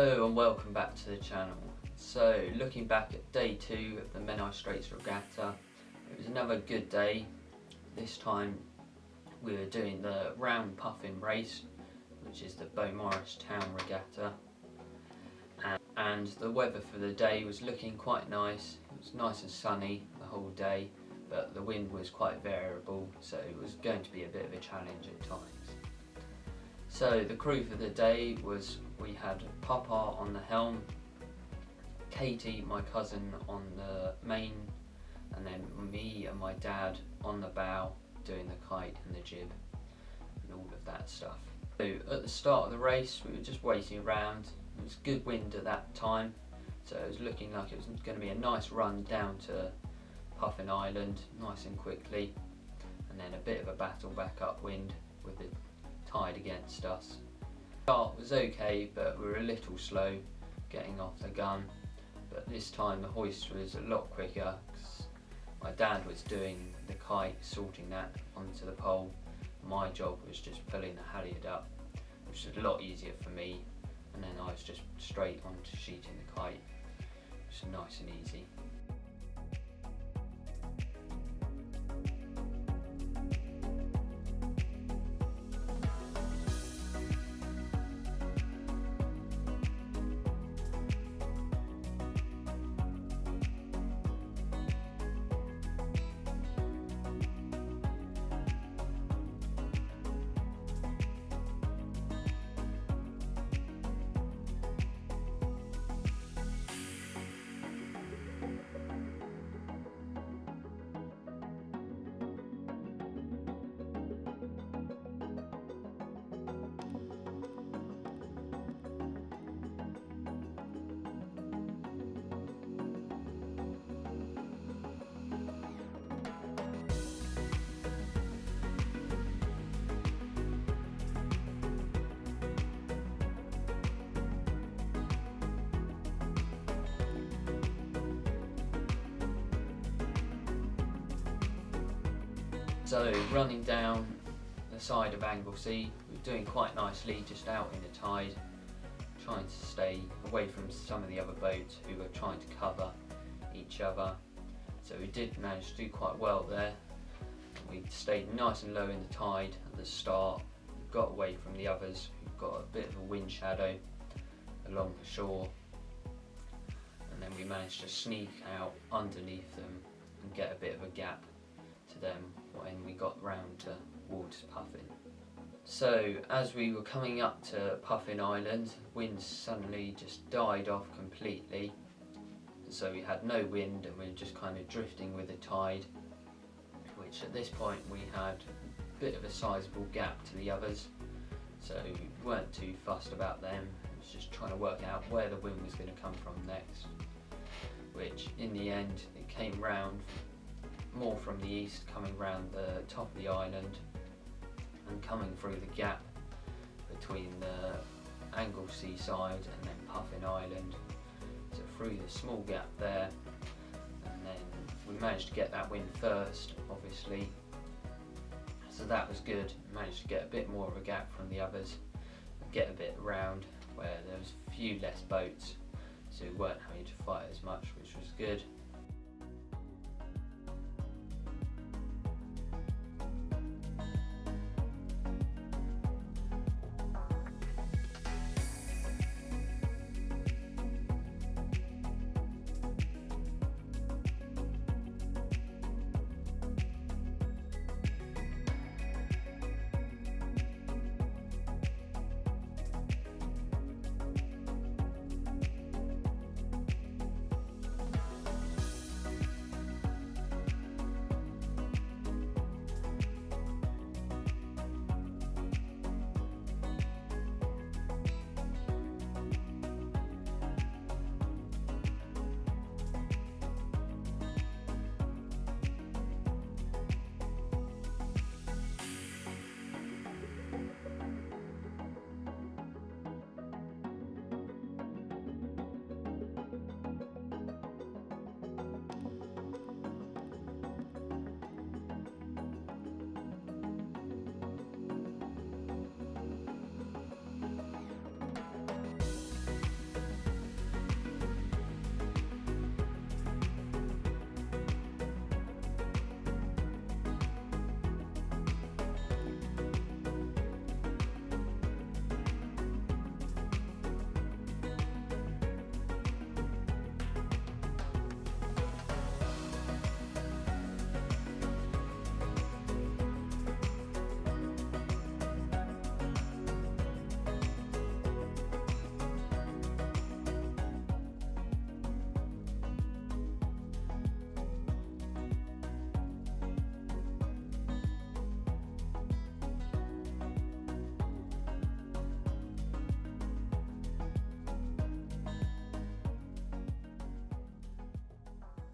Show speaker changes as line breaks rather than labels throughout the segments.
Hello and welcome back to the channel. So looking back at day 2 of the Menai Straits Regatta, it was another good day. This time we were doing the round Puffin race, which is the By Beaumaris Town Regatta, and the weather for the day was looking quite nice. It was nice and sunny the whole day, but the wind was quite variable, so it was going to be a bit of a challenge at times. So the crew for the day was, we had Papa on the helm, Katie, my cousin, on the main, and then me and my dad on the bow doing the kite and the jib and all of that stuff. So at the start of the race we were just waiting around. It was good wind at that time, so it was looking like it was going to be a nice run down to Puffin Island nice and quickly, and then a bit of a battle back upwind with the tide against us. The start was okay, but we were a little slow getting off the gun, but this time the hoist was a lot quicker because my dad was doing the kite, sorting that onto the pole. My job was just pulling the halyard up, which was a lot easier for me, and then I was just straight onto sheeting the kite, which was nice and easy. So running down the side of Anglesey, we were doing quite nicely, just out in the tide, trying to stay away from some of the other boats who were trying to cover each other. So we did manage to do quite well there. We stayed nice and low in the tide at the start, got away from the others who got a bit of a wind shadow along the shore, and then we managed to sneak out underneath them and get a bit of a gap to them when we got round towards Puffin. So as we were coming up to Puffin Island, wind suddenly just died off completely, so we had no wind and we were just kind of drifting with the tide, which at this point we had a bit of a sizable gap to the others, so we weren't too fussed about them. It was just trying to work out where the wind was going to come from next, which in the end it came round more from the east, coming round the top of the island and coming through the gap between the Anglesey side and then Puffin Island. So through the small gap there, and then we managed to get that wind first, obviously, so that was good. Managed to get a bit more of a gap from the others and get a bit around where there was a few less boats, so we weren't having to fight as much, which was good.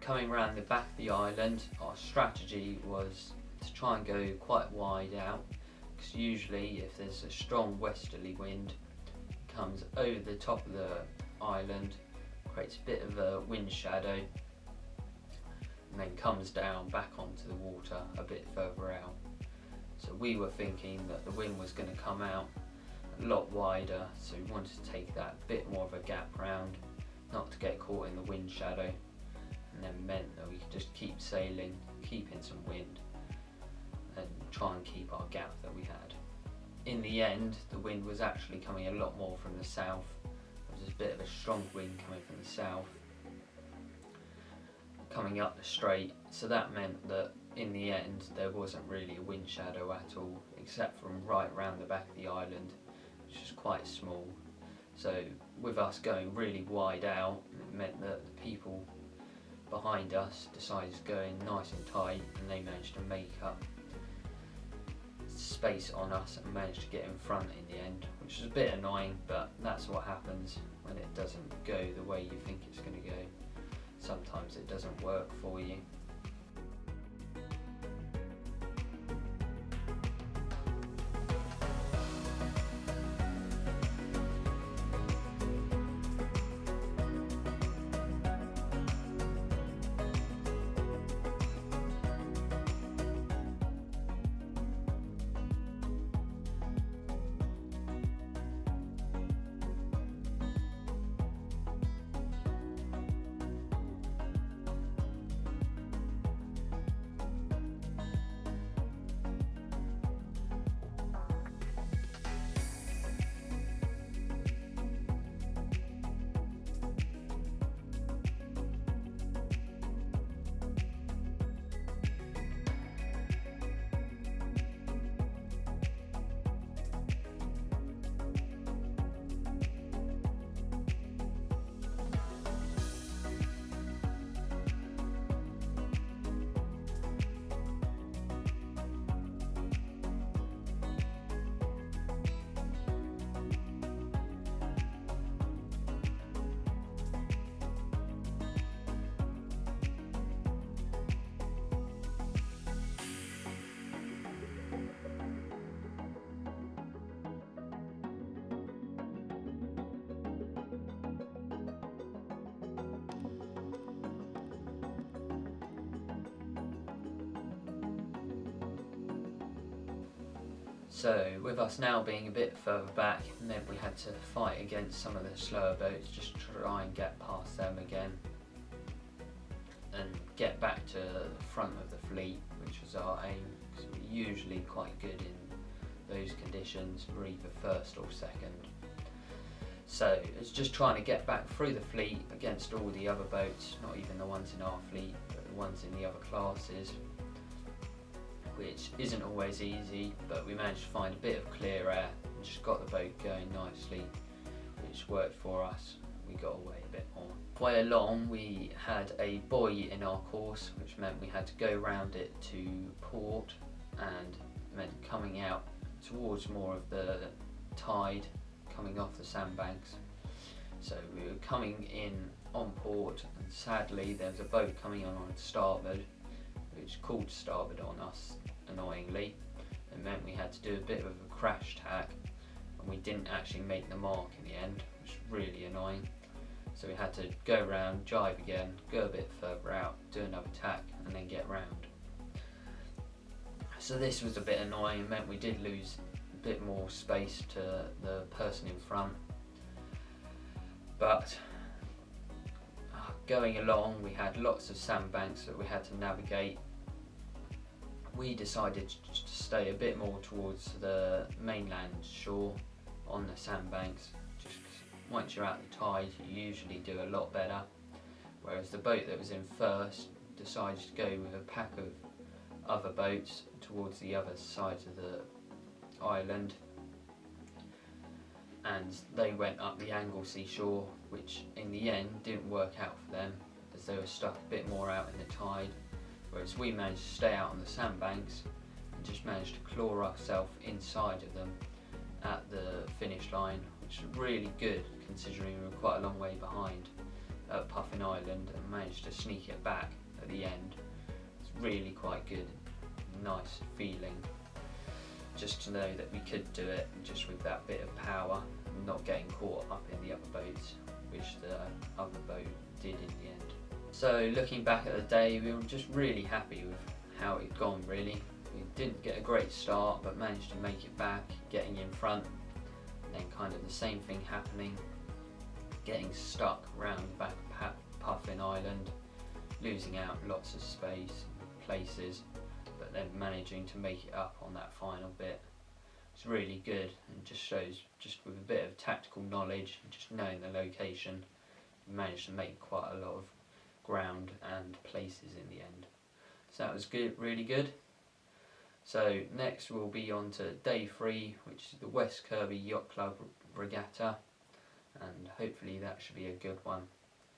coming around the back of the island, our strategy was to try and go quite wide out, because usually if there's a strong westerly wind, it comes over the top of the island, creates a bit of a wind shadow, and then comes down back onto the water a bit further out. So we were thinking that the wind was going to come out a lot wider, so we wanted to take that bit more of a gap round, not to get caught in the wind shadow, and then meant that we could just keep sailing, keep in some wind, and try and keep our gap that we had. In the end, the wind was actually coming a lot more from the south. There was a bit of a strong wind coming from the south, coming up the strait, so that meant that in the end there wasn't really a wind shadow at all, except from right around the back of the island, which was quite small. So with us going really wide out, it meant that the people behind us decided to go in nice and tight, and they managed to make up space on us and managed to get in front in the end, which is a bit annoying, but that's what happens when it doesn't go the way you think it's going to go. Sometimes it doesn't work for you. So with us now being a bit further back, it meant we had to fight against some of the slower boats, just try and get past them again and get back to the front of the fleet, which was our aim, because we're usually quite good in those conditions. We're either first or second. So it's just trying to get back through the fleet against all the other boats, not even the ones in our fleet, but the ones in the other classes, which isn't always easy, but we managed to find a bit of clear air and just got the boat going nicely, which worked for us. We got away a bit more. Way along we had a buoy in our course, which meant we had to go round it to port, and meant coming out towards more of the tide coming off the sandbanks. So we were coming in on port, and sadly there was a boat coming on starboard, which called starboard on us annoyingly. It meant we had to do a bit of a crash tack, and we didn't actually make the mark in the end, which was really annoying. So we had to go round, jibe again, go a bit further out, do another tack, and then get round. So this was a bit annoying. It meant we did lose a bit more space to the person in front, but going along we had lots of sandbanks that we had to navigate. We decided to stay a bit more towards the mainland shore on the sandbanks, just 'cause once you're out the tide you usually do a lot better, whereas the boat that was in first decided to go with a pack of other boats towards the other side of the island, and they went up the Anglesey shore, which in the end didn't work out for them, as they were stuck a bit more out in the tide, whereas we managed to stay out on the sandbanks and just managed to claw ourselves inside of them at the finish line, which was really good considering we were quite a long way behind. at Puffin Island and managed to sneak it back at the end. It's really quite good, nice feeling just to know that we could do it just with that bit of power, not getting caught up in the other boats, which the other boat did in the end. So looking back at the day, we were just really happy with how it had gone really. We didn't get a great start but managed to make it back, getting in front, and then kind of the same thing happening, getting stuck around the back of Puffin Island, losing out lots of space, places, but then managing to make it up on that final bit. It's really good and just shows, just with a bit of tactical knowledge and just knowing the location, we managed to make quite a lot of ground and places in the end. So that was good, really good. So next we'll be on to day 3, which is the West Kirby Yacht Club Regatta, and hopefully that should be a good one.